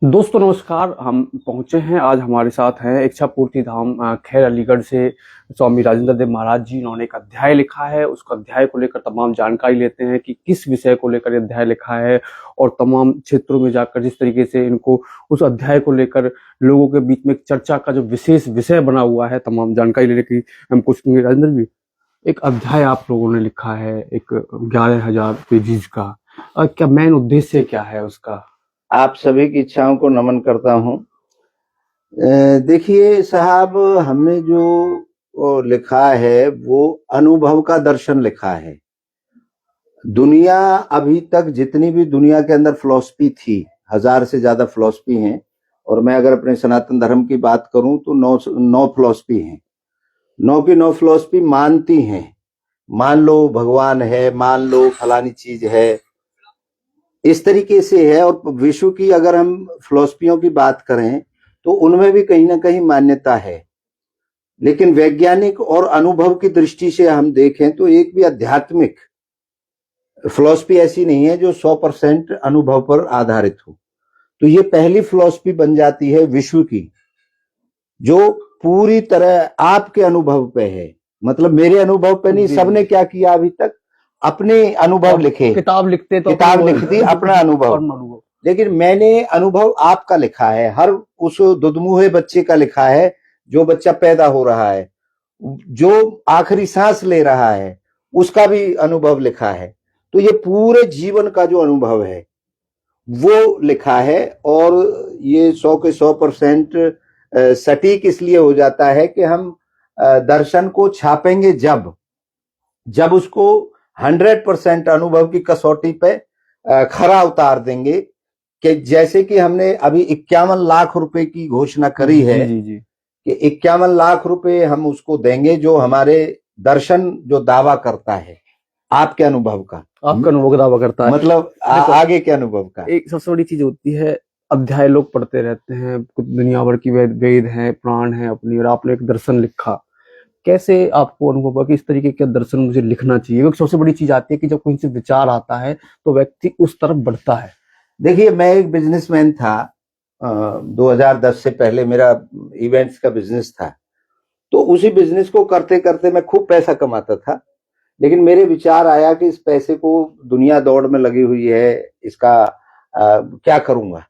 दोस्तों नमस्कार। हम पहुंचे हैं, आज हमारे साथ हैं इच्छापूर्ति धाम खैर अलीगढ़ से स्वामी राजेंद्र देव महाराज जी। इन्होंने एक अध्याय लिखा है, उस अध्याय को लेकर तमाम जानकारी लेते हैं कि किस विषय को लेकर ये अध्याय लिखा है और तमाम क्षेत्रों में जाकर जिस तरीके से इनको उस अध्याय को लेकर लोगों के बीच में एक चर्चा का जो विशेष विषय बना हुआ है, तमाम जानकारी लेने की हम पूछेंगे। राजेंद्र जी, एक अध्याय आप लोगों ने लिखा है, एक 11,000 पेजेस का, क्या मेन उद्देश्य क्या है उसका? आप सभी की इच्छाओं को नमन करता हूं। देखिए साहब, हमने जो लिखा है वो अनुभव का दर्शन लिखा है। दुनिया अभी तक जितनी भी दुनिया के अंदर फिलॉसफी थी, 1000 से ज्यादा फिलॉसफी हैं, और मैं अगर अपने सनातन धर्म की बात करूं तो 9 फिलॉसफी हैं। 9 की 9 फिलॉसफी मानती हैं, मान लो भगवान है, मान लो फलानी चीज है, इस तरीके से है। और विश्व की अगर हम फिलॉसफियों की बात करें तो उनमें भी कहीं ना कहीं मान्यता है, लेकिन वैज्ञानिक और अनुभव की दृष्टि से हम देखें तो एक भी आध्यात्मिक फिलॉसफी ऐसी नहीं है जो 100% अनुभव पर आधारित हो। तो ये पहली फिलॉसफी बन जाती है विश्व की, जो पूरी तरह आपके अनुभव पे है। मतलब मेरे अनुभव पे नहीं, सबने क्या किया अभी तक, अपने अनुभव लिखे, किताब लिखते तो किताब लिखती अपना अनुभव, लेकिन मैंने अनुभव आपका लिखा है। हर उस दुधमुहे बच्चे का लिखा है, जो बच्चा पैदा हो रहा है, जो आखिरी सांस ले रहा है, उसका भी अनुभव लिखा है। तो ये पूरे जीवन का जो अनुभव है वो लिखा है। और ये 100 के 100% सटीक इसलिए हो जाता है कि हम दर्शन को छापेंगे जब उसको 100% अनुभव की कसौटी पे खरा उतार देंगे। कि जैसे कि हमने अभी 51 लाख रुपए की घोषणा करी है, जी। कि 51 लाख रुपए हम उसको देंगे जो हमारे दर्शन जो दावा करता है आपके अनुभव का, आपका अनुभव का दावा करता है, मतलब आगे के अनुभव का। एक सबसे बड़ी चीज होती है, अध्याय लोग पढ़ते रहते हैं, कुछ दुनिया भर की वेद हैं, पुराण हैं अपनी, और आपने एक दर्शन लिखा। कैसे आपको अनुभव हुआ कि इस तरीके का दर्शन मुझे लिखना चाहिए? क्योंकि सबसे बड़ी चीज आती है कि जब कोई से विचार आता है तो व्यक्ति उस तरफ बढ़ता है। देखिए, मैं एक बिजनेसमैन था। 2010 से पहले मेरा इवेंट्स का बिजनेस था। तो उसी बिजनेस को करते करते मैं खूब पैसा कमाता था, लेकिन मेरे विचार आया कि इस पैसे को, दुनिया दौड़ में लगी हुई है, इसका क्या करूंगा,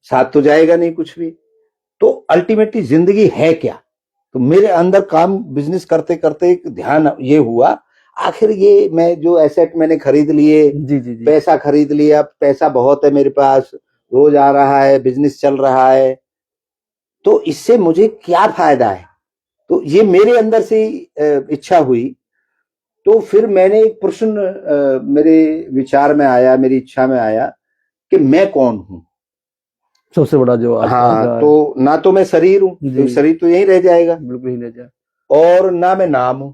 साथ तो जाएगा नहीं कुछ भी। तो अल्टीमेटली जिंदगी है क्या? तो मेरे अंदर काम बिजनेस करते करते एक ध्यान ये हुआ, आखिर ये मैं जो एसेट मैंने खरीद लिए, जी। पैसा खरीद लिया, पैसा बहुत है मेरे पास, रोज आ रहा है, बिजनेस चल रहा है, तो इससे मुझे क्या फायदा है? तो ये मेरे अंदर से इच्छा हुई। तो फिर मैंने एक प्रश्न मेरे विचार में आया, मेरी इच्छा में आया कि मैं कौन हूं। सबसे बड़ा जो हाँ, तो ना तो मैं शरीर हूं, तो शरीर तो यहीं रह जाएगा, बिल्कुल ही रह जाए, और ना मैं नाम हूं,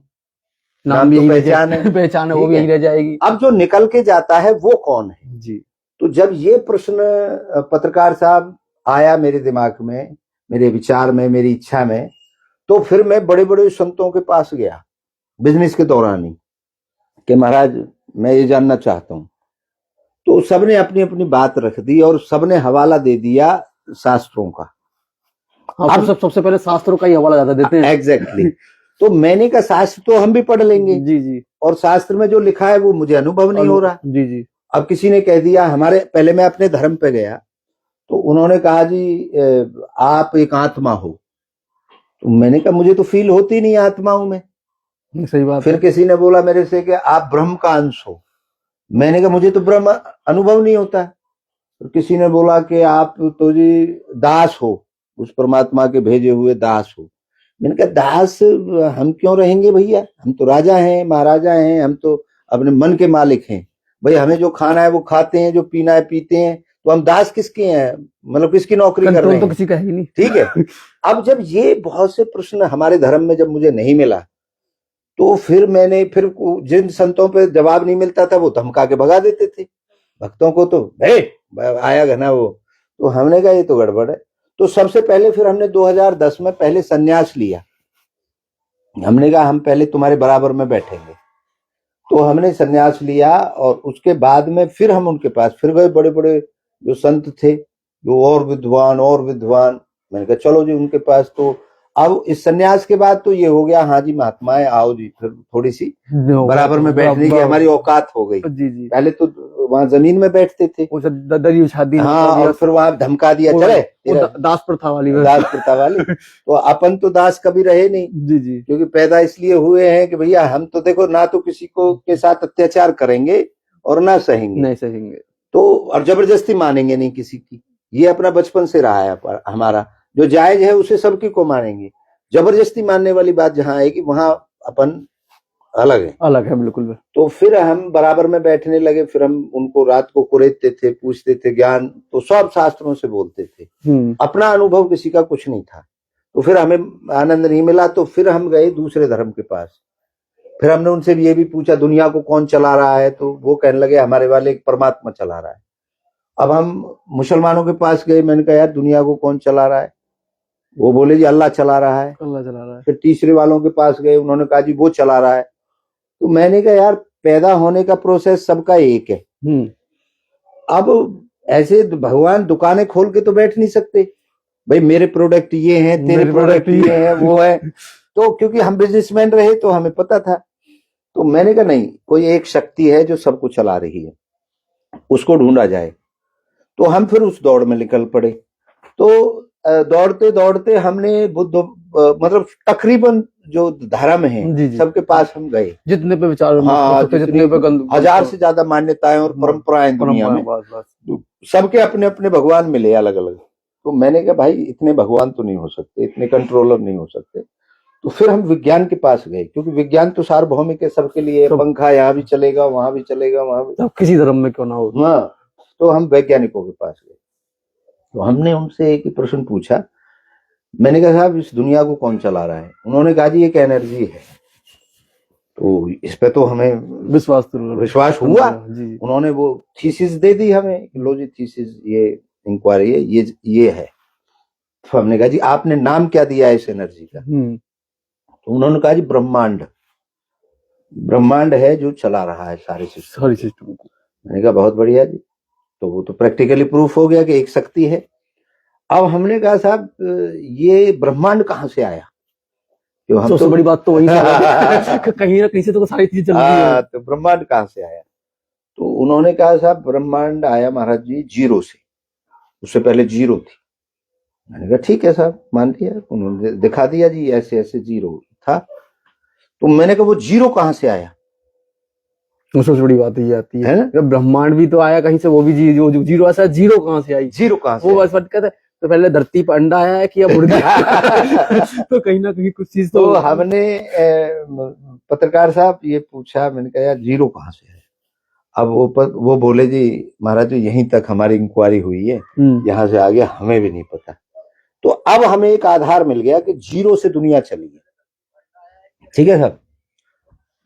नाम तो पहचान है, पहचान है, वो भी यहीं रह जाएगी। अब जो निकल के जाता है वो कौन है जी। तो जब ये प्रश्न पत्रकार साहब आया मेरे दिमाग में, मेरे विचार में, मेरी इच्छा में, तो फिर मैं बड़े बड़े संतों के पास गया बिजनेस के दौरान ही, कि महाराज मैं ये जानना चाहता हूं। तो सबने अपनी अपनी बात रख दी और सबने हवाला दे दिया शास्त्रों का। अब सबसे पहले शास्त्रों का ही हवाला ज्यादा देते हैं। एग्जैक्टली। तो मैंने कहा शास्त्र तो हम भी पढ़ लेंगे, जी। और शास्त्र में जो लिखा है वो मुझे अनुभव नहीं हो रहा। जी। अब किसी ने कह दिया हमारे, पहले मैं अपने धर्म पे गया, तो उन्होंने कहा जी आप एक आत्मा हो। तो मैंने कहा मुझे तो फील होती नहीं आत्मा हूं मैं। सही बात। फिर किसी ने बोला मेरे से कि आप ब्रह्म का अंश हो। मैंने कहा मुझे तो ब्रह्म अनुभव नहीं होता। तो किसी ने बोला कि आप तो जी दास हो, उस परमात्मा के भेजे हुए दास हो। मैंने कहा दास हम क्यों रहेंगे भैया, हम तो राजा हैं, महाराजा हैं, हम तो अपने मन के मालिक हैं। भाई हमें जो खाना है वो खाते हैं, जो पीना है पीते हैं, तो हम दास किसके हैं? मतलब किसकी नौकरी कर रहे हैं? तो किसी का ही नहीं। ठीक है। अब जब ये बहुत से प्रश्न हमारे धर्म में जब मुझे नहीं मिला, तो फिर मैंने, फिर जिन संतों पे जवाब नहीं मिलता था वो धमका के भगा देते थे भक्तों को, तो आया घना वो। तो हमने कहा ये तो गड़बड़ है। तो सबसे पहले फिर हमने 2010 में पहले संन्यास लिया। हमने कहा हम पहले तुम्हारे बराबर में बैठेंगे। तो हमने संन्यास लिया और उसके बाद में फिर हम उनके पास फिर गए, बड़े बड़े जो संत थे वो और विद्वान। मैंने कहा चलो जी उनके पास। तो अब इस सन्यास के बाद तो ये हो गया, हाँ जी महात्माएं आओ जी, फिर थोड़ी सी बराबर में बैठने की हमारी औकात हो गई। जी जी। पहले तो वहां जमीन में बैठते थे, वो सब दरी उछा दी, हाँ, और फिर वहां धमका दिया, चले दास प्रथा वाली दास प्रथा वाली। तो अपन तो दास कभी रहे नहीं, जी जी, क्योंकि पैदा इसलिए हुए हैं कि भैया हम तो देखो ना तो किसी को के साथ अत्याचार करेंगे और ना सहेंगे, नहीं सहेंगे, तो और जबरदस्ती मानेंगे नहीं किसी की। ये अपना बचपन से रहा है हमारा, जो जायज है उसे सबकी को मानेंगे। जबरदस्ती मानने वाली बात जहां आएगी वहां अपन अलग है बिल्कुल। तो फिर हम बराबर में बैठने लगे। फिर हम उनको रात को कुरेदते थे, पूछते थे ज्ञान, तो सब शास्त्रों से बोलते थे। अपना अनुभव किसी का कुछ नहीं था। तो फिर हमें आनंद नहीं मिला, तो फिर हम गए दूसरे धर्म के पास। फिर हमने उनसे भी ये भी पूछा दुनिया को कौन चला रहा है, तो वो कहने लगे हमारे वाले एक परमात्मा चला रहा है। अब हम मुसलमानों के पास गए, मैंने कहा यार दुनिया को कौन चला रहा है, वो बोले जी अल्लाह चला रहा है। अल्लाह चला रहा है। फिर तीसरे वालों के पास गए, उन्होंने कहा जी वो चला रहा है। तो मैंने कहा यार पैदा होने का प्रोसेस सबका एक है। अब ऐसे भगवान दुकानें खोल के तो बैठ नहीं सकते, भाई मेरे प्रोडक्ट ये हैं, तेरे प्रोडक्ट ये हैं, वो है। तो क्योंकि हम बिजनेसमैन रहे तो हमें पता था। तो मैंने कहा नहीं, कोई एक शक्ति है जो सबको चला रही है, उसको ढूंढा जाए। तो हम फिर उस दौड़ में निकल पड़े। तो दौड़ते दौड़ते हमने बुद्ध मतलब तकरीबन जो धर्म है सबके पास हम गए, जितने पे विचार, हाँ, जितने पे 1000 से ज्यादा मान्यताएं और परंपराएं दुनिया में, सबके अपने अपने भगवान मिले अलग अलग। तो मैंने कहा भाई इतने भगवान तो नहीं हो सकते, इतने कंट्रोलर नहीं हो सकते। तो फिर हम विज्ञान के पास गए, क्योंकि विज्ञान तो सार्वभौमिक है, सबके लिए। पंखा यहाँ भी चलेगा, वहां भी चलेगा, वहां भी, किसी धर्म में क्यों ना हो। हाँ, तो हम वैज्ञानिकों के पास गए। तो हमने उनसे एक ही प्रश्न पूछा। मैंने कहा साहब इस दुनिया को कौन चला रहा है? उन्होंने कहा जी एक एनर्जी है। तो इस पे तो हमें विश्वास हुआ। उन्होंने वो थीसिस दे दी हमें, लो जी थीसिस, ये इंक्वायरी है, ये है। तो हमने कहा जी आपने नाम क्या दिया है इस एनर्जी का? तो उन्होंने कहा जी ब्रह्मांड, ब्रह्मांड है जो चला रहा है सारे सिस्टम को। मैंने कहा बहुत बढ़िया जी, तो वो तो प्रैक्टिकली प्रूफ हो गया कि एक शक्ति है। अब हमने कहा साहब ये ब्रह्मांड कहाँ से आया? क्यों हम सबसे बड़ी बात तो वही कहीं ना कहीं से तो सारी चीजें चल रही है। तो ब्रह्मांड कहाँ से आया? तो उन्होंने कहा साहब ब्रह्मांड आया महाराज जी जीरो से, उससे पहले जीरो थी। मैंने कहा ठीक है साहब, मान लिया। उन्होंने दिखा दिया जी ऐसे ऐसे जीरो था। तो मैंने कहा वो जीरो कहाँ से आया? सबसे बड़ी बात ये आती है ना, ब्रह्मांड भी तो आया कहीं से, वो भी जीरो ऐसा, जीरो कहाँ से आई? जीरो कहाँ से? वो बस कहते तो पहले धरती पर अंडा आया है कि या मुर्गी? तो कहीं ना कहीं कुछ चीज तो हमने पत्रकार साहब ये पूछा। मैंने कहा यार जीरो कहाँ से है? अब वो बोले जी महाराज जी यहीं तक हमारी इंक्वायरी हुई है, यहाँ से आगे हमें भी नहीं पता। तो अब हमें एक आधार मिल गया कि जीरो से दुनिया चली है। ठीक है साहब,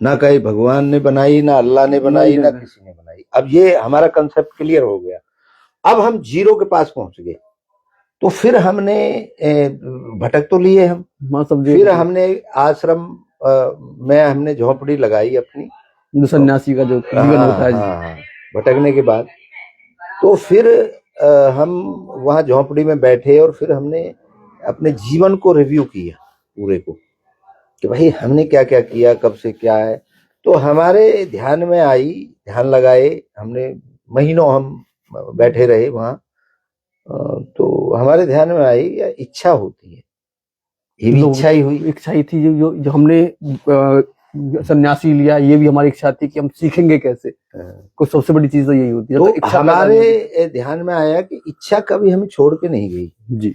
ना कहीं भगवान ने बनाई, ना अल्लाह ने बनाई, ना किसी ने बनाई। अब ये हमारा कंसेप्ट क्लियर हो गया। अब हम जीरो के पास पहुंच गए। तो फिर हमने भटक तो लिए हम, फिर हमने आश्रम में हमने झोपड़ी लगाई अपनी, सन्यासी का जो जीवन होता है। भटकने के बाद तो फिर हम वहां झोपड़ी में बैठे और फिर हमने अपने जीवन को रिव्यू किया पूरे को, कि भाई हमने क्या क्या किया, कब से क्या है। तो हमारे ध्यान में आई, ध्यान लगाए हमने, महीनों हम बैठे रहे वहां। तो हमारे ध्यान में आई इच्छा होती है, ये भी इच्छा ही हुई, इच्छा ही थी जो हमने सन्यासी लिया, ये भी हमारी इच्छा थी कि हम सीखेंगे कैसे। कुछ सबसे बड़ी चीज तो यही होती है। तो हमारे ध्यान में आया कि इच्छा कभी हमें छोड़ के नहीं गई जी।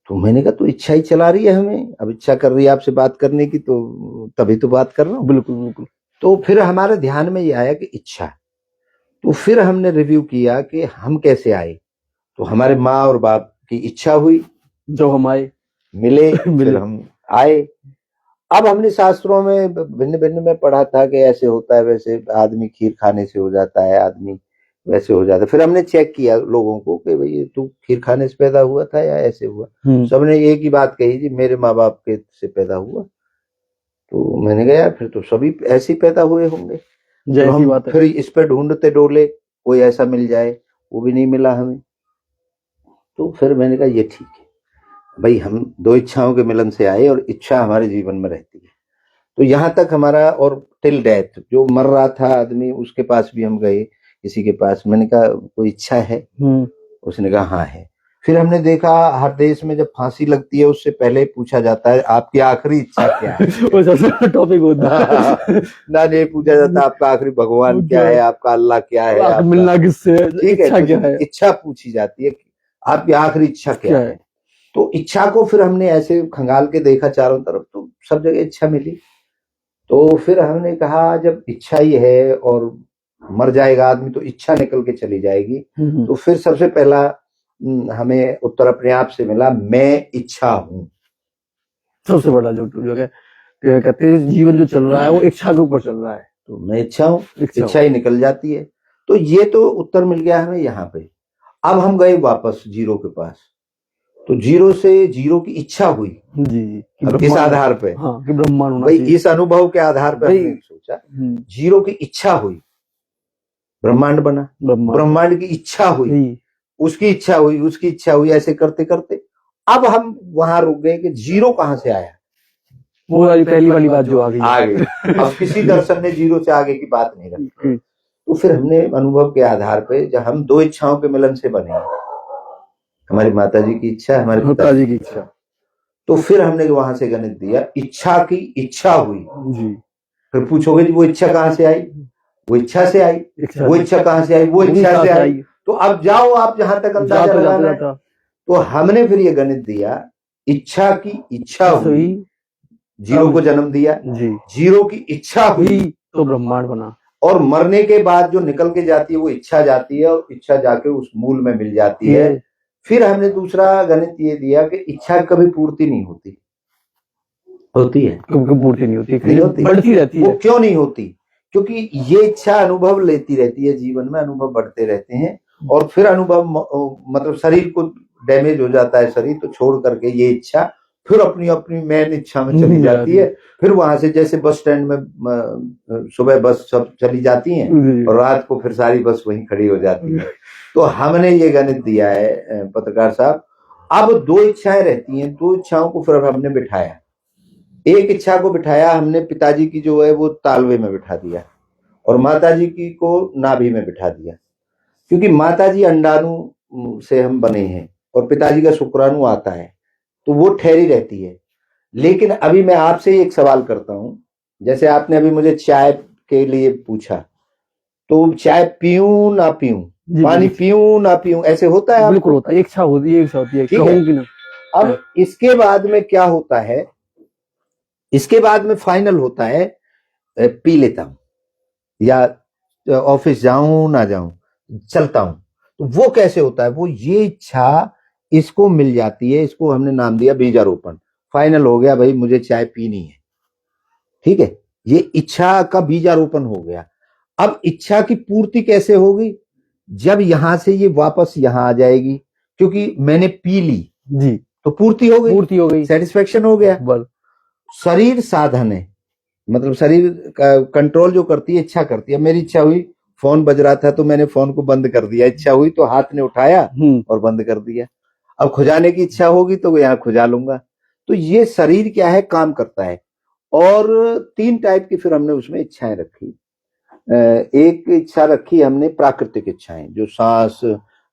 तो मैंने कहा तो इच्छा ही चला रही है हमें, अब इच्छा कर रही है आपसे बात करने की, तो तभी तो बात कर रहा हूँ। बिल्कुल बिल्कुल। तो फिर हमारे ध्यान में ये आया कि इच्छा। तो फिर हमने रिव्यू किया कि हम कैसे आए। तो हमारे माँ और बाप की इच्छा हुई, जो हम आए, मिले। फिर हम आए। अब हमने शास्त्रों में भिन्न भिन्न में पढ़ा था कि ऐसे होता है, वैसे आदमी खीर खाने से हो जाता है, आदमी वैसे हो जाता है। फिर हमने चेक किया लोगों को कि भाई तू खीर खाने से पैदा हुआ था या ऐसे हुआ। सबने एक ही बात कही जी मेरे माँ बाप के से पैदा हुआ। तो मैंने कहा यार फिर तो सभी ऐसे ही पैदा हुए होंगे। तो हम फिर इस पे ढूंढते डोले कोई ऐसा मिल जाए, वो भी नहीं मिला हमें। तो फिर मैंने कहा ये ठीक है भाई, हम दो इच्छाओं के मिलन से आए और इच्छा हमारे जीवन में रहती है। तो यहाँ तक हमारा, और टिल डेथ, जो मर रहा था आदमी उसके पास भी हम गए, किसी के पास, मैंने कहा कोई इच्छा है? उसने कहा हाँ है। फिर हमने देखा हर देश में जब फांसी लगती है उससे पहले पूछा जाता है आपकी आखिरी इच्छा क्या है। वो सबसे टॉपिक होता है। ना ये पूछा जाता आपका आखिरी भगवान क्या है, आपका अल्लाह क्या है, आपका मिलना किससे, ठीक है, इच्छा क्या है, इच्छा पूछी जाती है आपकी आखिरी इच्छा क्या है। तो इच्छा को फिर हमने ऐसे खंगाल के देखा चारों तरफ, तो सब जगह इच्छा मिली। तो फिर हमने कहा जब इच्छा ही है और मर जाएगा आदमी तो इच्छा निकल के चली जाएगी, तो फिर सबसे पहला हमें उत्तर अपने आप से मिला, मैं इच्छा हूं। सबसे बड़ा जो कहते हैं जीवन जो चल रहा है वो इच्छा के ऊपर चल रहा है, तो मैं इच्छा हूं, इच्छा ही निकल जाती है। तो ये तो उत्तर मिल गया हमें यहाँ पे। अब हम गए वापस जीरो के पास, तो जीरो से जीरो की इच्छा हुई जी, इस आधार पे, हाँ, कि ब्रह्मांड होना चाहिए। इस अनुभव के आधार पे हमने सोचा, जीरो की इच्छा हुई, ब्रह्मांड बना, ब्रह्मांड की इच्छा हुई, उसकी इच्छा हुई, उसकी इच्छा हुई, ऐसे करते करते अब हम वहां रुक गए कि जीरो कहां से आया। वो पहली वाली बात जो आ गई। अब किसी दर्शन ने जीरो से आगे की बात नहीं रखी। तो फिर हमने अनुभव के आधार पे, जब हम दो इच्छाओं के मिलन से बने, हमारी माता जी की इच्छा, हमारे पिताजी की इच्छा, तो फिर हमने वहां से गणित दिया, इच्छा की इच्छा हुई जी। फिर पूछोगे जी वो इच्छा कहां से आई, वो इच्छा से आई, वो इच्छा कहां से आई, वो इच्छा से आई। तो अब जाओ आप जहां तक अंदाजा लगाना है। तो हमने फिर ये गणित दिया, इच्छा की इच्छा हुई, जीरो को जन्म दिया जी, जीरो की इच्छा हुई तो ब्रह्मांड बना, और मरने के बाद जो निकल के जाती है वो इच्छा जाती है, और इच्छा जाके उस मूल में मिल जाती है। फिर हमने दूसरा गणित ये दिया कि इच्छा कभी पूर्ति नहीं होती, होती है पूर्ति नहीं होती, बढ़ती रहती है। वो क्यों नहीं होती? क्योंकि ये इच्छा अनुभव लेती रहती है, जीवन में अनुभव बढ़ते रहते हैं, और फिर अनुभव मतलब शरीर को डैमेज हो जाता है शरीर, तो छोड़ करके ये इच्छा फिर अपनी अपनी मेन इच्छा में चली जाती है। फिर वहां से जैसे बस स्टैंड में सुबह बस सब चली जाती हैं और रात को फिर सारी बस वहीं खड़ी हो जाती है। तो हमने ये गणित दिया है पत्रकार साहब, अब दो इच्छाएं रहती हैं, दो इच्छाओं को फिर हमने बिठाया। एक इच्छा को बिठाया हमने, पिताजी की जो है वो तालवे में बिठा दिया, और माताजी की को नाभि में बिठा दिया, क्योंकि माताजी अंडाणु से हम बने हैं और पिताजी का शुक्राणु आता है, तो वो ठहरी रहती है। लेकिन अभी मैं आपसे एक सवाल करता हूं, जैसे आपने अभी मुझे चाय के लिए पूछा, तो चाय पीऊं ना पीऊं, पानी पीऊं ना पीऊं, ऐसे होता है? बिल्कुल होता है, इच्छा होती है, कहूं कि ना। अब इसके बाद में क्या होता है, इसके बाद में फाइनल होता है पी लेता हूं, या ऑफिस जाऊं ना जाऊं, चलता हूं। तो वो कैसे होता है? वो ये इच्छा इसको मिल जाती है, इसको हमने नाम दिया बीजारोपण। फाइनल हो गया भाई, मुझे चाय पीनी है, ठीक है, ये इच्छा का बीजारोपण हो गया। अब इच्छा की पूर्ति कैसे होगी? जब यहां से ये वापस यहां आ जाएगी, क्योंकि मैंने पी ली जी, तो पूर्ति हो गई, पूर्ति हो गई, सेटिस्फेक्शन हो गया। बल शरीर साधन है, मतलब शरीर का कंट्रोल जो करती है, इच्छा करती है। मेरी इच्छा हुई, फोन बज रहा था तो मैंने फोन को बंद कर दिया, इच्छा हुई तो हाथ ने उठाया और बंद कर दिया। अब खुजाने की इच्छा होगी तो यहाँ खुजा लूंगा। तो ये शरीर क्या है, काम करता है। और तीन टाइप की फिर हमने उसमें इच्छाएं रखी। एक इच्छा रखी हमने प्राकृतिक इच्छाएं, जो सांस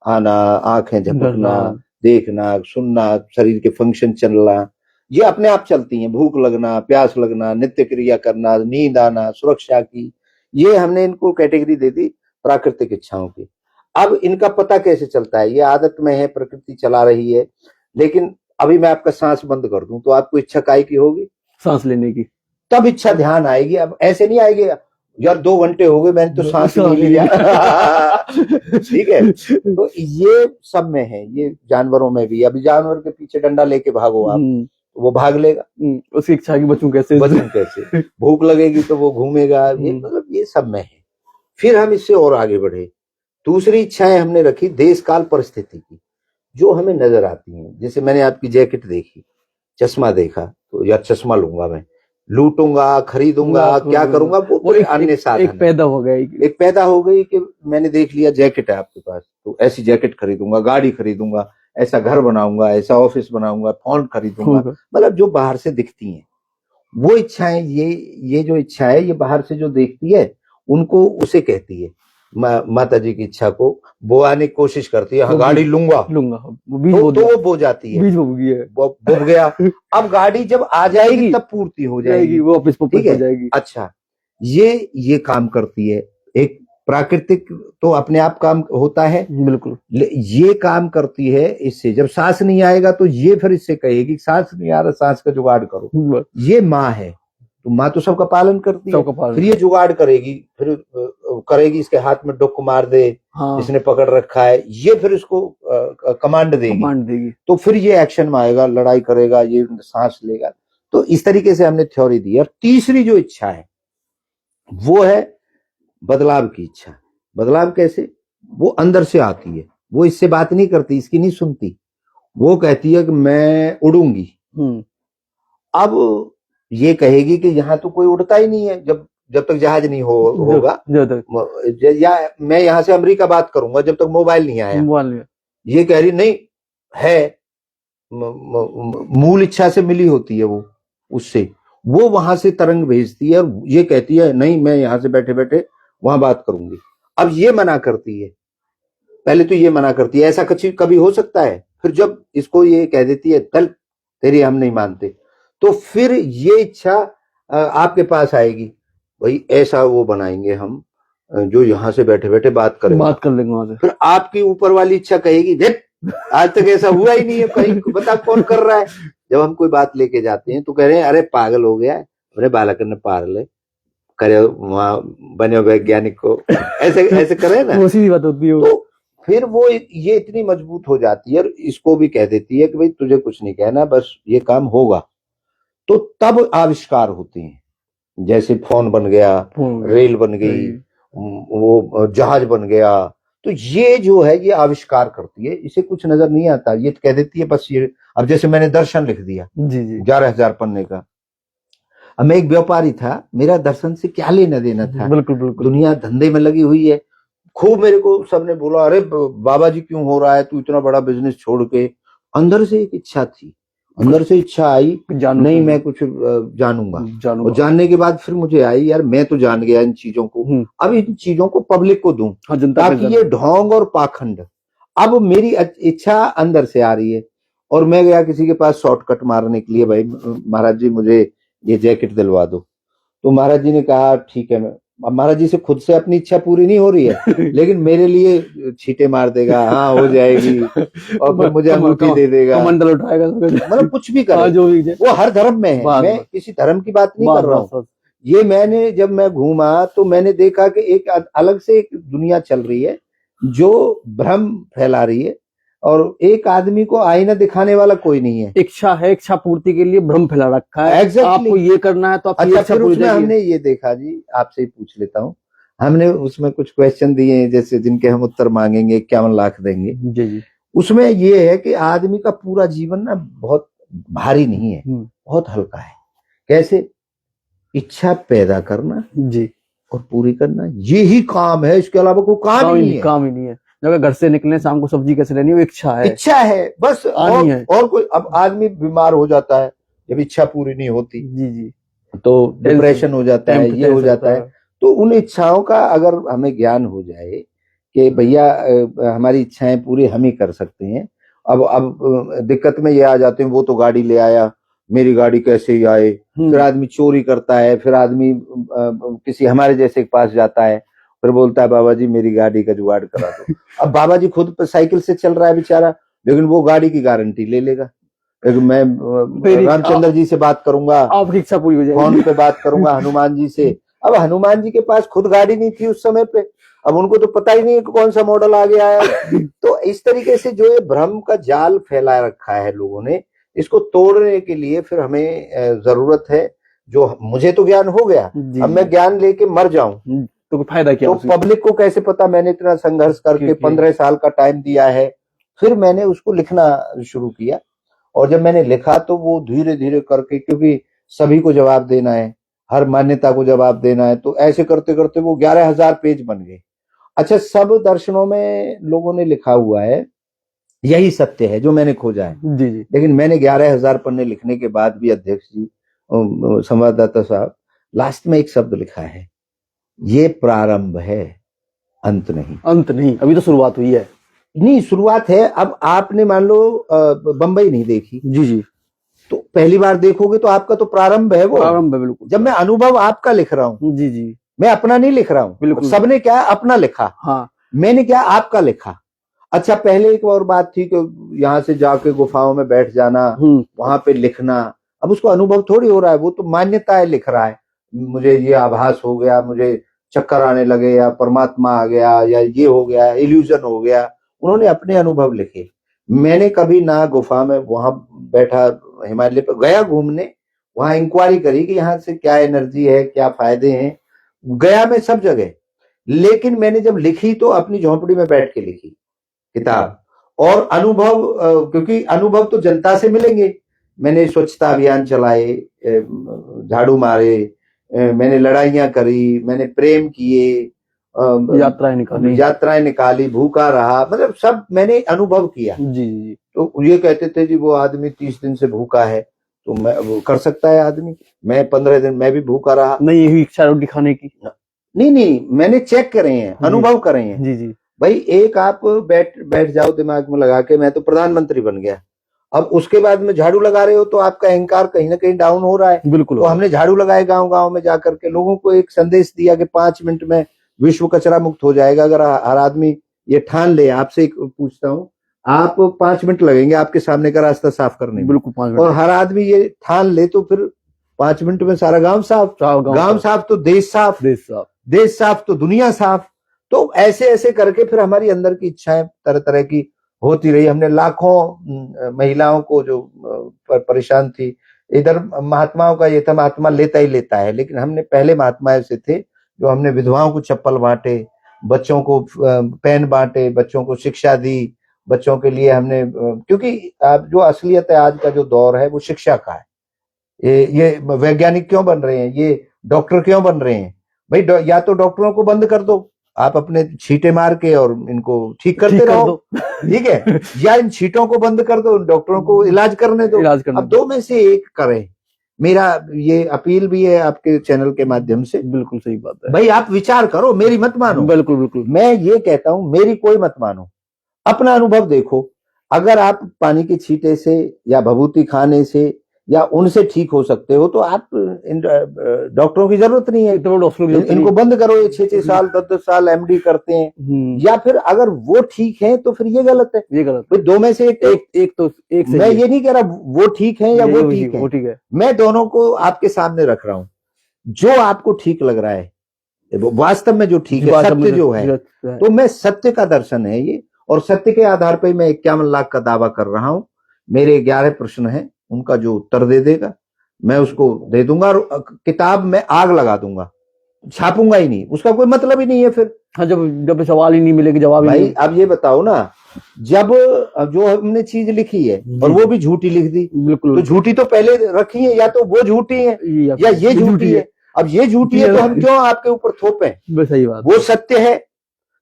आना, आंखें झपकना, देखना, सुनना, शरीर के फंक्शन चलना, ये अपने आप चलती हैं। भूख लगना, प्यास लगना, नित्य क्रिया करना, नींद आना, सुरक्षा की, ये हमने इनको कैटेगरी दे दी प्राकृतिक इच्छाओं की। अब इनका पता कैसे चलता है? ये आदत में है, प्रकृति चला रही है। लेकिन अभी मैं आपका सांस बंद कर दूं तो आपको इच्छा काय की होगी? सांस लेने की। तब इच्छा ध्यान आएगी। अब ऐसे नहीं आएगी यार 2 घंटे हो गए मैंने तो सांस नहीं लिया। ठीक है, तो ये सब में है, ये जानवरों में भी। अभी जानवर के पीछे डंडा लेके भागो आप, वो भाग लेगा, उसकी इच्छा की बचूं कैसे, भूख लगेगी तो वो घूमेगा। ये मतलब ये सब में है। फिर हम इससे और आगे बढ़े, दूसरी इच्छाएं हमने रखी देश काल परिस्थिति की, जो हमें नजर आती हैं। जैसे मैंने आपकी जैकेट देखी, चश्मा देखा, तो यार चश्मा लूंगा, मैं लूटूंगा, खरीदूंगा, क्या करूंगा, वो एक अन्य साधन, एक पैदा हो गई, एक पैदा हो गई कि मैंने देख लिया जैकेट है आपके पास, तो ऐसी जैकेट खरीदूंगा, गाड़ी खरीदूंगा, ऐसा घर बनाऊंगा, ऐसा ऑफिस बनाऊंगा, फोन खरीदूंगा, मतलब जो बाहर से दिखती हैं वो इच्छाएं, ये जो इच्छा है ये बाहर से जो देखती है उनको उसे कहती है। माता जी की इच्छा को बोआने की कोशिश करती है, हाँ गाड़ी लूंगा, वो बीज तो वो बो जाती है, बीज बो गया, बो गया। अब गाड़ी जब आ जाएगी तब पूर्ति हो जाएगी, वो वापस ठीक हो है। जाएगी। अच्छा, ये काम करती है। एक प्राकृतिक तो अपने आप काम होता है, बिल्कुल, ये काम करती है इससे। जब सांस नहीं आएगा तो ये फिर इससे कहेगी सांस नहीं आ रहा, सांस का जुगाड़ करो। ये माँ है, तो माँ तो सबका पालन करती है, फिर ये जुगाड़ करेगी, फिर करेगी, इसके हाथ में डुक मार दे, हाँ। इसने पकड़ रखा है, ये फिर इसको कमांड देगी, तो फिर ये एक्शन में आएगा, लड़ाई करेगा, ये सांस लेगा। तो इस तरीके से हमने थ्योरी दी। और तीसरी जो इच्छा है वो है बदलाव की इच्छा। बदलाव कैसे? वो अंदर से आती है, वो इससे बात नहीं करती, इसकी नहीं सुनती, वो कहती है कि मैं उड़ूंगी। अब ये कहेगी कि यहाँ तो कोई उड़ता ही नहीं है, जब तक जहाज नहीं होगा, या मैं यहाँ से अमेरिका बात करूंगा जब तक मोबाइल नहीं आया। ये कह रही नहीं है, मूल इच्छा से मिली होती है वो, उससे वो वहां से तरंग भेजती है और ये कहती है नहीं मैं यहाँ से बैठे बैठे वहां बात करूंगी। अब ये मना करती है, पहले तो ये मना करती है, ऐसा कभी हो सकता है? फिर जब इसको ये कह देती है चल तेरी हम नहीं मानते, तो फिर ये इच्छा आपके पास आएगी, भाई ऐसा वो बनाएंगे हम जो यहाँ से बैठे बैठे बात कर लेंगे वहां से। फिर आपकी ऊपर वाली इच्छा कहेगी देख आज तक ऐसा हुआ ही नहीं है, कहीं बता कौन कर रहा है। जब हम कोई बात लेके जाते हैं तो कह रहे हैं अरे पागल हो गया है, अरे बालक ने पागल करे वहां बने वैज्ञानिक को ऐसे करे ना, उसी बात होती है। तो फिर वो ये इतनी मजबूत हो जाती है और इसको भी कह देती है कि भाई तुझे कुछ नहीं कहना, बस ये काम होगा। तो तब आविष्कार होते हैं, जैसे फोन बन गया, रेल बन गई, वो जहाज बन गया। तो ये जो है ये आविष्कार करती है, इसे कुछ नजर नहीं आता, ये कह देती है बस ये। अब जैसे मैंने दर्शन लिख दिया 11,000 पन्ने का, अब मैं एक व्यापारी था, मेरा दर्शन से क्या लेना देना था? बिल्कुल बिल्कुल, दुनिया धंधे में लगी हुई है, खूब मेरे को सबने बोला अरे बाबा जी क्यों हो रहा है तू इतना बड़ा बिजनेस छोड़ के। अंदर से एक इच्छा थी, अंदर से इच्छा आई नहीं मैं कुछ जानूंगा। और जानने के बाद फिर मुझे आई यार मैं तो जान गया इन चीजों को, अब इन चीजों को पब्लिक को दूं, ताकि ये ढोंग और पाखंड। अब मेरी इच्छा अंदर से आ रही है और मैं गया किसी के पास शॉर्टकट मारने के लिए, भाई महाराज जी मुझे ये जैकेट दिलवा दो। तो महाराज जी ने कहा ठीक है। अब महाराज जी से खुद से अपनी इच्छा पूरी नहीं हो रही है लेकिन मेरे लिए छींटे मार देगा, हाँ हो जाएगी, और फिर मुझे अंगूठी दे देगा, मंडल उठाएगा, मतलब कुछ भी करे, जो भी वो हर धर्म में है। मैं किसी धर्म की बात नहीं कर रहा हूँ। ये मैंने जब मैं घूमा तो मैंने देखा कि एक अलग से एक दुनिया चल रही है जो भ्रम फैला रही है, और एक आदमी को आईना दिखाने वाला कोई नहीं है। इच्छा है, इच्छा पूर्ति के लिए भ्रम फैला रखा है। Exactly. आपको ये करना है तो आप अच्छा, फिर उसमें हमने ये देखा जी, आपसे ही पूछ लेता हूँ, हमने उसमें कुछ क्वेश्चन दिए जैसे जिनके हम उत्तर मांगेंगे 51 लाख देंगे जी। उसमें ये है कि आदमी का पूरा जीवन ना बहुत भारी नहीं है, बहुत हल्का है। कैसे? इच्छा पैदा करना जी और पूरी करना, यही काम है, इसके अलावा कोई काम ही नहीं है। जब घर से निकले शाम को सब्जी कैसे लेनी, वो इच्छा है बस, और कोई। अब आदमी बीमार हो जाता है जब इच्छा पूरी नहीं होती जी, तो डिप्रेशन हो जाता है, ये हो जाता है। तो उन इच्छाओं का अगर हमें ज्ञान हो जाए कि भैया हमारी इच्छाएं पूरी हम ही कर सकते हैं। अब दिक्कत में ये आ जाते हैं, वो तो गाड़ी ले आया, मेरी गाड़ी कैसे ही आए। फिर आदमी चोरी करता है, फिर आदमी किसी हमारे जैसे के पास जाता है, फिर बोलता है बाबा जी मेरी गाड़ी का जुगाड़ करा दो। अब बाबा जी खुद साइकिल से चल रहा है बेचारा, लेकिन वो गाड़ी की गारंटी ले लेगा। मैं रामचंद्र जी से बात करूंगा, आपकी इच्छा पूरी हो जाएगी, फोन पे बात करूंगा हनुमान जी से। अब हनुमान जी के पास खुद गाड़ी नहीं थी उस समय पे, अब उनको तो पता ही नहीं है कौन सा मॉडल आ गया है। तो इस तरीके से जो ये भ्रम का जाल फैला रखा है लोगों ने, इसको तोड़ने के लिए फिर हमें जरूरत है। जो मुझे तो ज्ञान हो गया, अब मैं ज्ञान लेके मर जाऊं तो फायदा क्या? तो पब्लिक को कैसे पता? मैंने इतना संघर्ष करके 15 साल का टाइम दिया है। फिर मैंने उसको लिखना शुरू किया, और जब मैंने लिखा तो वो धीरे धीरे करके, क्योंकि सभी को जवाब देना है, हर मान्यता को जवाब देना है, तो ऐसे करते करते वो 11,000 पेज बन गए। अच्छा, सब दर्शनों में लोगों ने लिखा हुआ है यही सत्य है जो मैंने खोजा है। जी जी लेकिन मैंने 11,000 पन्ने लिखने के बाद भी अध्यक्ष जी, संवाददाता साहब, लास्ट में एक शब्द लिखा है, ये प्रारंभ है, अंत नहीं। अंत नहीं, अभी तो शुरुआत हुई है। नहीं, शुरुआत है। अब आपने मान लो बंबई नहीं देखी, जी जी, तो पहली बार देखोगे तो आपका तो प्रारंभ है वो। प्रारंभ है बिल्कुल। जब मैं अनुभव आपका लिख रहा हूँ, जी जी मैं अपना नहीं लिख रहा हूँ। बिल्कुल। सबने क्या अपना लिखा, हाँ मैंने क्या आपका लिखा। अच्छा, पहले एक और बात थी कि यहाँ से जाके गुफाओं में बैठ जाना, वहां पे लिखना। अब उसको अनुभव थोड़ी हो रहा है, वो तो मान्यताएं लिख रहा है। मुझे ये आभास हो गया, मुझे चक्कर आने लगे, या परमात्मा आ गया, या ये हो गया, इल्यूजन हो गया। उन्होंने अपने अनुभव लिखे। मैंने कभी ना गुफा में वहां बैठा, हिमालय पे गया घूमने, वहां इंक्वायरी करी कि यहाँ से क्या एनर्जी है, क्या फायदे हैं, गया मैं सब जगह। लेकिन मैंने जब लिखी तो अपनी झोंपड़ी में बैठ के लिखी किताब। और अनुभव, क्योंकि अनुभव तो जनता से मिलेंगे। मैंने स्वच्छता अभियान चलाए, झाड़ू मारे, मैंने लड़ाइयां करी, मैंने प्रेम किए, यात्राएं निकाली, भूखा रहा, मतलब सब मैंने अनुभव किया। जी जी। तो ये कहते थे जी वो आदमी 30 दिन से भूखा है, तो मैं वो कर सकता है आदमी। मैं 15 दिन मैं भी भूखा रहा। नहीं, यही इच्छा रोटी खाने की। नहीं, मैंने चेक करे हैं, अनुभव करे हैं। जी जी। भाई एक आप बैठ जाओ दिमाग में लगा के, मैं तो प्रधानमंत्री बन गया। अब उसके बाद में झाड़ू लगा रहे हो तो आपका अहंकार कहीं ना कहीं डाउन हो रहा है। बिल्कुल। तो हमने झाड़ू लगाए गांव गांव में जाकर के, लोगों को एक संदेश दिया कि 5 मिनट में विश्व कचरा मुक्त हो जाएगा। अगर हर आदमी ये ठान ले, आपसे एक पूछता हूँ, आप 5 मिनट लगेंगे आपके सामने का रास्ता साफ करने में, बिल्कुल 5 मिनट, और हर आदमी ये ठान ले तो फिर 5 मिनट में सारा गांव साफ। गांव साफ तो देश साफ, देश साफ तो दुनिया साफ। तो ऐसे ऐसे करके फिर हमारी अंदर की इच्छाएं तरह तरह की होती रही। हमने लाखों महिलाओं को जो परेशान थी, इधर महात्माओं का ये था, महात्मा लेता ही लेता है, लेकिन हमने पहले महात्मा ऐसे थे जो हमने विधवाओं को चप्पल बांटे, बच्चों को पेन बांटे, बच्चों को शिक्षा दी, बच्चों के लिए हमने, क्योंकि जो असलियत है आज का जो दौर है वो शिक्षा का है। ये वैज्ञानिक क्यों बन रहे हैं, ये डॉक्टर क्यों बन रहे हैं? भाई या तो डॉक्टरों को बंद कर दो, आप अपने छींटे मार के और इनको ठीक करते रहो, ठीक है, या इन छींटों को बंद कर दो, डॉक्टरों को इलाज करने दो। अब दो में से एक करें। मेरा ये अपील भी है आपके चैनल के माध्यम से। बिल्कुल सही बात है भाई, आप विचार करो, मेरी मत मानो। बिल्कुल बिल्कुल। मैं ये कहता हूं, मेरी कोई मत मानो, अपना अनुभव देखो। अगर आप पानी के छींटे से या भभूति खाने से या उनसे ठीक हो सकते हो तो आप डॉक्टरों की जरूरत नहीं है। इनको बंद करो, ये 6-6 साल 10-10 साल एमडी करते हैं। या फिर अगर वो ठीक है तो फिर ये गलत है, ये गलत है। दो में से एक मैं ये नहीं कह रहा वो ठीक है या वो ठीक है, मैं दोनों को आपके सामने रख रहा हूं। जो आपको ठीक लग रहा है, वास्तव में जो ठीक है, सत्य जो है, तो मैं सत्य का दर्शन है ये, और सत्य के आधार पर मैं 51 लाख का दावा कर रहा हूं। मेरे 11 प्रश्न हैं, उनका जो उत्तर दे देगा मैं उसको दे दूंगा, और किताब में आग लगा दूंगा, छापूंगा ही नहीं, उसका कोई मतलब ही नहीं है फिर। हाँ, जब सवाल ही नहीं मिलेगी, जवाब ही भाई नहीं। अब ये बताओ ना, जब जो हमने चीज लिखी है और वो भी झूठी लिख दी, बिल्कुल, तो झूठी तो पहले रखी है, या तो वो झूठी है या ये झूठी है। अब ये झूठी है तो हम क्यों आपके ऊपर थोपे? सही बात, वो सत्य है।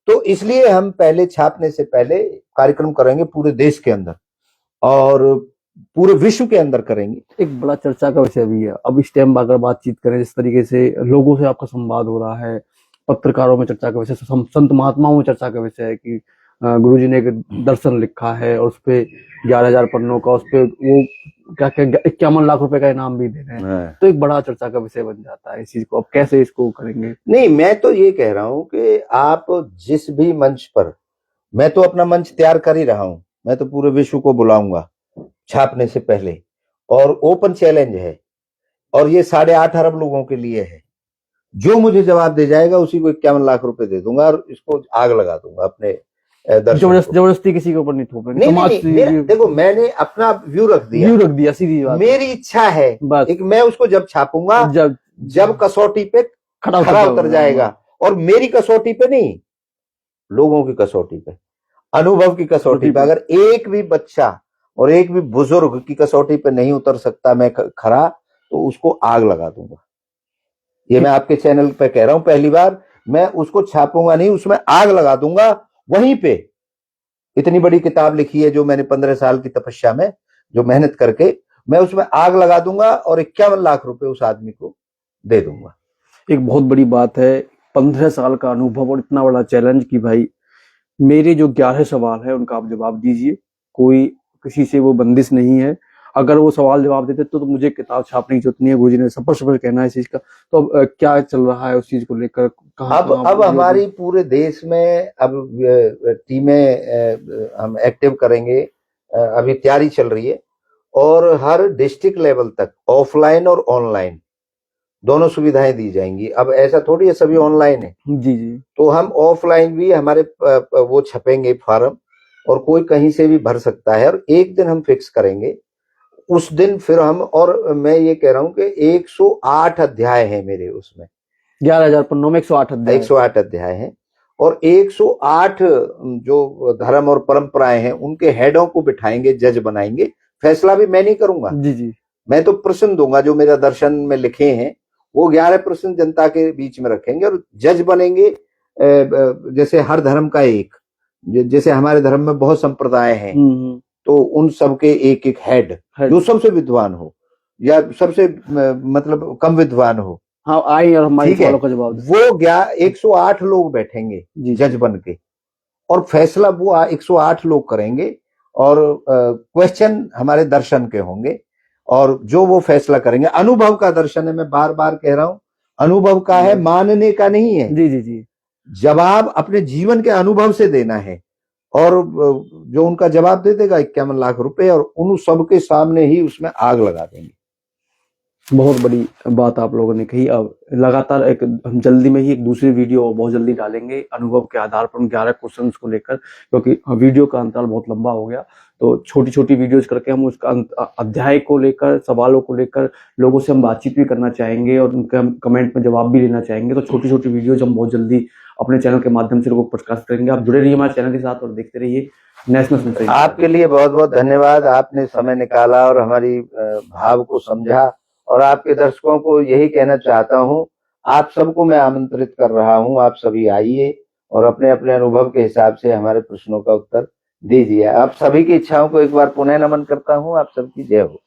तो इसलिए हम पहले छापने से पहले कार्यक्रम करेंगे पूरे देश के अंदर और पूरे विश्व के अंदर करेंगे। एक बड़ा चर्चा का विषय भी है। अब इस टाइम अगर बातचीत करें, जिस तरीके से लोगों से आपका संवाद हो रहा है, पत्रकारों में चर्चा का विषय, संत महात्माओं में चर्चा का विषय है कि गुरुजी ने एक दर्शन लिखा है और उसपे 11,000 पन्नों का, उसपे वो क्या 51 लाख रुपए का इनाम भी दे रहे हैं, तो एक बड़ा चर्चा का विषय बन जाता है इस चीज को। अब कैसे इसको करेंगे? नहीं, मैं तो ये कह रहा हूं कि आप जिस भी मंच पर, मैं तो अपना मंच तैयार कर ही रहा हूं, मैं तो पूरे विश्व को बुलाऊंगा छापने से पहले, और ओपन चैलेंज है, और ये 8.5 अरब लोगों के लिए है। जो मुझे जवाब दे जाएगा उसी को 51 लाख रुपए दे दूंगा और इसको आग लगा दूंगा अपने जबरदस्ती किसी के ऊपर नहीं थोपेंगे। नहीं, देखो मैंने अपना व्यू रख दिया सीधी बात। मेरी इच्छा है एक, मैं उसको जब छापूंगा, जब कसौटी पे खड़ा उतर जाएगा, और मेरी कसौटी पे नहीं, लोगों की कसौटी पे, अनुभव की कसौटी पे। अगर एक भी बच्चा और एक भी बुजुर्ग की कसौटी पे नहीं उतर सकता मैं खरा, तो उसको आग लगा दूंगा। ये मैं आपके चैनल पे कह रहा हूं, पहली बार। मैं उसको छापूंगा नहीं, उसमें आग लगा दूंगा वहीं पे, इतनी बड़ी किताब लिखी है जो मैंने 15 साल की तपस्या में जो मेहनत करके मैं उसमें आग लगा दूंगा और 51 लाख रुपए उस आदमी को दे दूंगा। एक बहुत बड़ी बात है, 15 साल का अनुभव और इतना बड़ा चैलेंज कि भाई मेरे जो 11 सवाल है उनका आप जवाब दीजिए, कोई किसी से वो बंदिश नहीं है। अगर वो सवाल जवाब देते तो मुझे किताब छापने की जरूरत नहीं है, गुरुजी ने सफल सफल कहना है इस चीज का। तो अब क्या चल रहा है उस चीज को लेकर, कहाँ अब हमारी पूरे देश में अब टीमें हम एक्टिव करेंगे, अभी तैयारी चल रही है और हर डिस्ट्रिक्ट लेवल तक ऑफलाइन और ऑनलाइन दोनों सुविधाएं दी जाएंगी। अब ऐसा थोड़ी है सभी ऑनलाइन है, जी जी, तो हम ऑफलाइन भी हमारे वो छपेंगे फॉर्म और कोई कहीं से भी भर सकता है और एक दिन हम फिक्स करेंगे उस दिन फिर हम, और मैं ये कह रहा हूं कि 108 अध्याय हैं मेरे उसमें, 11,009 में 108 अध्याय 108 अध्याय हैं और 108 जो धर्म और परंपराएं हैं उनके हेडों को बिठाएंगे, जज बनाएंगे। फैसला भी मैं नहीं करूंगा, जी जी, मैं तो प्रश्न दूंगा जो मेरा दर्शन में लिखे हैं, वो 11 प्रश्न जनता के बीच में रखेंगे और जज बनेंगे। जैसे हर धर्म का एक, जैसे हमारे धर्म में बहुत संप्रदाय हैं, तो उन सबके एक एक हेड जो सबसे विद्वान हो या सबसे मतलब कम विद्वान हो, हाँ आए और हमारे सवालों का जवाब वो 108 लोग बैठेंगे जज बन के और फैसला वो 108 लोग करेंगे और क्वेश्चन हमारे दर्शन के होंगे और जो वो फैसला करेंगे। अनुभव का दर्शन है, मैं बार बार कह रहा हूं, अनुभव का है, मानने का नहीं है। जी जी जी, जवाब अपने जीवन के अनुभव से देना है और जो उनका जवाब दे देगा 51 लाख रुपए और उन सबके सामने ही उसमें आग लगा देंगे। बहुत बड़ी बात आप लोगों ने कही। अब लगातार हम जल्दी में ही एक दूसरी वीडियो बहुत जल्दी डालेंगे अनुभव के आधार पर उन 11 क्वेश्चंस को लेकर, क्योंकि वीडियो का अंतराल बहुत लंबा हो गया। तो छोटी छोटी वीडियोज करके हम उसका अध्याय को लेकर, सवालों को लेकर लोगों से हम बातचीत भी करना चाहेंगे और उनके हम कमेंट में जवाब भी लेना चाहेंगे। तो छोटी छोटी वीडियोज हम बहुत जल्दी अपने चैनल के माध्यम से लोगों को प्रकाशित करेंगे। आप जुड़े रहिए हमारे चैनल के साथ और देखते रहिए नेशनल सनसाइन। आपके लिए बहुत बहुत धन्यवाद, आपने समय निकाला और हमारी भाव को समझा। और आपके दर्शकों को यही कहना चाहता हूं, आप सबको मैं आमंत्रित कर रहा हूं, आप सभी आइए और अपने अपने अनुभव के हिसाब से हमारे प्रश्नों का उत्तर दीजिए। आप सभी की इच्छाओं को एक बार पुनः नमन करता हूं। आप सबकी जय हो।